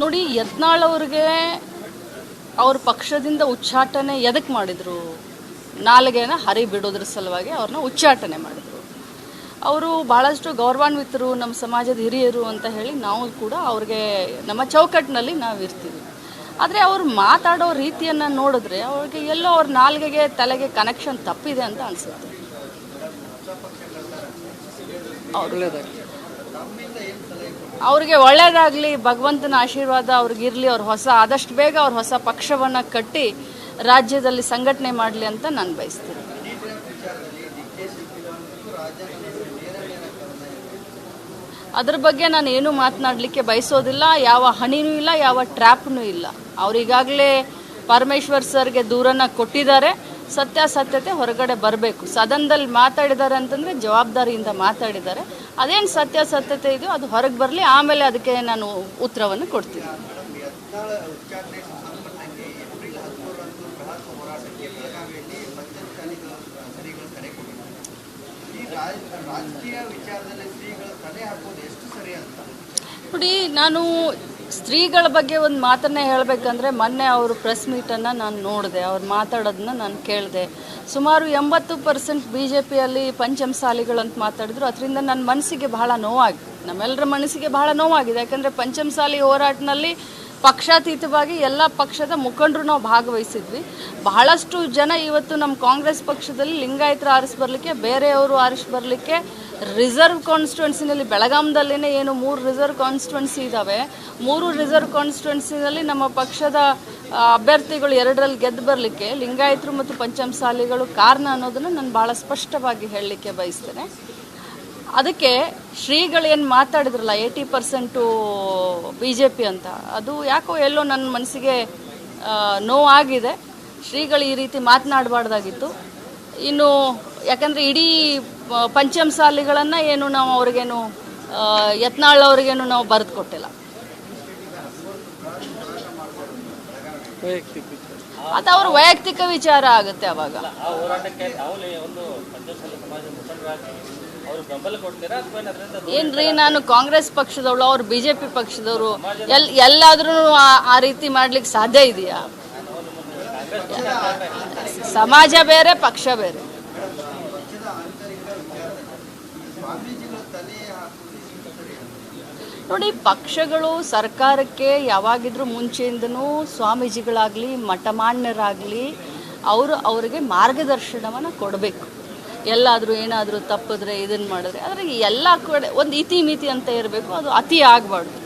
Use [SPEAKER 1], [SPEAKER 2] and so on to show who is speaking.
[SPEAKER 1] ನೋಡಿ, ಯತ್ನಾಳ್ ಅವ್ರಿಗೆ ಅವ್ರ ಪಕ್ಷದಿಂದ ಉಚ್ಚಾಟನೆ ಎದಕ್ಕೆ ಮಾಡಿದ್ರು? ನಾಲ್ಗೆನ ಹರಿ ಬಿಡೋದ್ರ ಸಲುವಾಗಿ ಅವ್ರನ್ನ ಉಚ್ಚಾಟನೆ ಮಾಡಿದ್ರು. ಅವರು ಬಹಳಷ್ಟು ಗೌರವಾನ್ವಿತರು, ನಮ್ಮ ಸಮಾಜದ ಹಿರಿಯರು ಅಂತ ಹೇಳಿ ನಾವು ಕೂಡ ಅವ್ರಿಗೆ ನಮ್ಮ ಚೌಕಟ್ಟಿನಲ್ಲಿ ನಾವು ಇರ್ತೀವಿ. ಆದರೆ ಅವ್ರು ಮಾತಾಡೋ ರೀತಿಯನ್ನು ನೋಡಿದ್ರೆ ಅವ್ರಿಗೆ ಎಲ್ಲೋ ಅವ್ರ ನಾಲ್ಗೆಗೆ ತಲೆಗೆ ಕನೆಕ್ಷನ್ ತಪ್ಪಿದೆ ಅಂತ ಅನಿಸುತ್ತೆ. ಅವ್ರಿಗೆ ಒಳ್ಳೇದಾಗಲಿ, ಭಗವಂತನ ಆಶೀರ್ವಾದ ಅವ್ರಿಗಿರಲಿ, ಆದಷ್ಟು ಬೇಗ ಅವ್ರ ಹೊಸ ಪಕ್ಷವನ್ನು ಕಟ್ಟಿ ರಾಜ್ಯದಲ್ಲಿ ಸಂಘಟನೆ ಮಾಡಲಿ ಅಂತ ನಾನು ಬಯಸ್ತೀನಿ. ಅದ್ರ ಬಗ್ಗೆ ನಾನು ಏನು ಮಾತನಾಡಲಿಕ್ಕೆ ಬಯಸೋದಿಲ್ಲ. ಯಾವ ಹಣಿನೂ ಇಲ್ಲ, ಯಾವ ಟ್ರ್ಯಾಪ್ನೂ ಇಲ್ಲ. ಅವ್ರಿಗಾಗಲೇ ಪರಮೇಶ್ವರ್ ಸರ್ಗೆ ದೂರನ್ನ ಕೊಟ್ಟಿದ್ದಾರೆ. ಸತ್ಯಾಸತ್ಯತೆ ಹೊರಗಡೆ ಬರಬೇಕು. ಸದನದಲ್ಲಿ ಮಾತಾಡಿದ್ದಾರೆ ಅಂತಂದರೆ ಜವಾಬ್ದಾರಿಯಿಂದ ಮಾತಾಡಿದ್ದಾರೆ. ಅದೇನು ಸತ್ಯಾಸತ್ಯತೆ ಇದೆಯೋ ಅದು ಹೊರಗೆ ಬರಲಿ, ಆಮೇಲೆ ಅದಕ್ಕೆ ನಾನು ಉತ್ತರವನ್ನು ಕೊಡ್ತೀನಿ. ನೋಡಿ, ನಾನು ಸ್ತ್ರೀಗಳ ಬಗ್ಗೆ ಒಂದು ಮಾತನ್ನೇ ಹೇಳಬೇಕಂದ್ರೆ, ಮೊನ್ನೆ ಅವರು ಪ್ರೆಸ್ ಮೀಟನ್ನು ನಾನು ನೋಡಿದೆ, ಅವ್ರು ಮಾತಾಡೋದನ್ನ ನಾನು ಕೇಳಿದೆ. ಸುಮಾರು 80% BJPಯಲ್ಲಿ ಪಂಚಮಸಾಲಿಗಳು ಅಂತ ಮಾತಾಡಿದ್ರು. ಅದರಿಂದ ನನ್ನ ಮನಸ್ಸಿಗೆ ಬಹಳ ನೋವಾಗಿದೆ, ನಮ್ಮೆಲ್ಲರ ಮನಸ್ಸಿಗೆ ಬಹಳ ನೋವಾಗಿದೆ. ಯಾಕಂದರೆ ಪಂಚಮಸಾಲಿ ಹೋರಾಟದಲ್ಲಿ ಪಕ್ಷಾತೀತವಾಗಿ ಎಲ್ಲ ಪಕ್ಷದ ಮುಖಂಡರು ನಾವು ಭಾಗವಹಿಸಿದ್ವಿ. ಬಹಳಷ್ಟು ಜನ ಇವತ್ತು ನಮ್ಮ ಕಾಂಗ್ರೆಸ್ ಪಕ್ಷದಲ್ಲಿ ಲಿಂಗಾಯತರು ಆರಿಸಿ ಬರಲಿಕ್ಕೆ, ಬೇರೆಯವರು ಆರಿಸಿ ಬರಲಿಕ್ಕೆ, ರಿಸರ್ವ್ ಕಾನ್ಸ್ಟಿಟ್ಯೂನ್ಸಿನಲ್ಲಿ ಬೆಳಗಾಂದಲ್ಲೇ ಏನು 3 ರಿಸರ್ವ್ ಕಾನ್ಸ್ಟಿಟ್ಯೂನ್ಸಿ ಇದ್ದಾವೆ. 3 ರಿಸರ್ವ್ ಕಾನ್ಸ್ಟಿಟ್ಯೂನ್ಸಿನಲ್ಲಿ ನಮ್ಮ ಪಕ್ಷದ ಅಭ್ಯರ್ಥಿಗಳು 2ರಲ್ಲಿ ಗೆದ್ದು ಬರಲಿಕ್ಕೆ ಲಿಂಗಾಯತರು ಮತ್ತು ಪಂಚಮಸಾಲಿಗಳು ಕಾರಣ ಅನ್ನೋದನ್ನು ನಾನು ಭಾಳ ಸ್ಪಷ್ಟವಾಗಿ ಹೇಳಲಿಕ್ಕೆ ಬಯಸ್ತೇನೆ. ಅದಕ್ಕೆ ಶ್ರೀಗಳೇನು ಮಾತಾಡಿದ್ರಲ್ಲ 80% BJP ಅಂತ, ಅದು ಯಾಕೋ ಎಲ್ಲೋ ನನ್ನ ಮನಸ್ಸಿಗೆ ನೋವಾಗಿದೆ. ಶ್ರೀಗಳು ಈ ರೀತಿ ಮಾತನಾಡಬಾರ್ದಾಗಿತ್ತು. ಇನ್ನು ಯಾಕಂದರೆ ಇಡೀ ಪಂಚಮಸಾಲಿಗಳನ್ನು ಏನು ನಾವು ಅವ್ರಿಗೇನು ಯತ್ನಾಳ್ ಅವ್ರಿಗೇನು ನಾವು ಬರೆದು ಕೊಟ್ಟಿಲ್ಲ. ಅದು ಅವ್ರ ವೈಯಕ್ತಿಕ ವಿಚಾರ ಆಗುತ್ತೆ. ಅವಾಗ ಏನ್ರಿ, ನಾನು ಕಾಂಗ್ರೆಸ್ ಪಕ್ಷದವಳು, ಅವ್ರು BJP ಪಕ್ಷದವರು, ಎಲ್ಲಾದ್ರೂ ಆ ರೀತಿ ಮಾಡ್ಲಿಕ್ಕೆ ಸಾಧ್ಯ ಇದೆಯಾ? ಸಮಾಜ ಬೇರೆ, ಪಕ್ಷ ಬೇರೆ. ನೋಡಿ, ಪಕ್ಷಗಳು ಸರ್ಕಾರಕ್ಕೆ ಯಾವಾಗಿದ್ರೂ ಮುಂಚೆಯಿಂದನೂ ಸ್ವಾಮೀಜಿಗಳಾಗಲಿ ಮಠಮಾನ್ಯರಾಗಲಿ ಅವರಿಗೆ ಮಾರ್ಗದರ್ಶನವನ್ನು ಕೊಡಬೇಕು. ಎಲ್ಲಾದರೂ ಏನಾದರೂ ತಪ್ಪಿದ್ರೆ ಇದನ್ನು ಮಾಡಿದ್ರೆ, ಆದರೆ ಎಲ್ಲ ಕಡೆ ಒಂದು ಇತಿ ಮಿತಿ ಅಂತ ಇರಬೇಕು. ಅದು ಅತಿ ಆಗಬಾರ್ದು.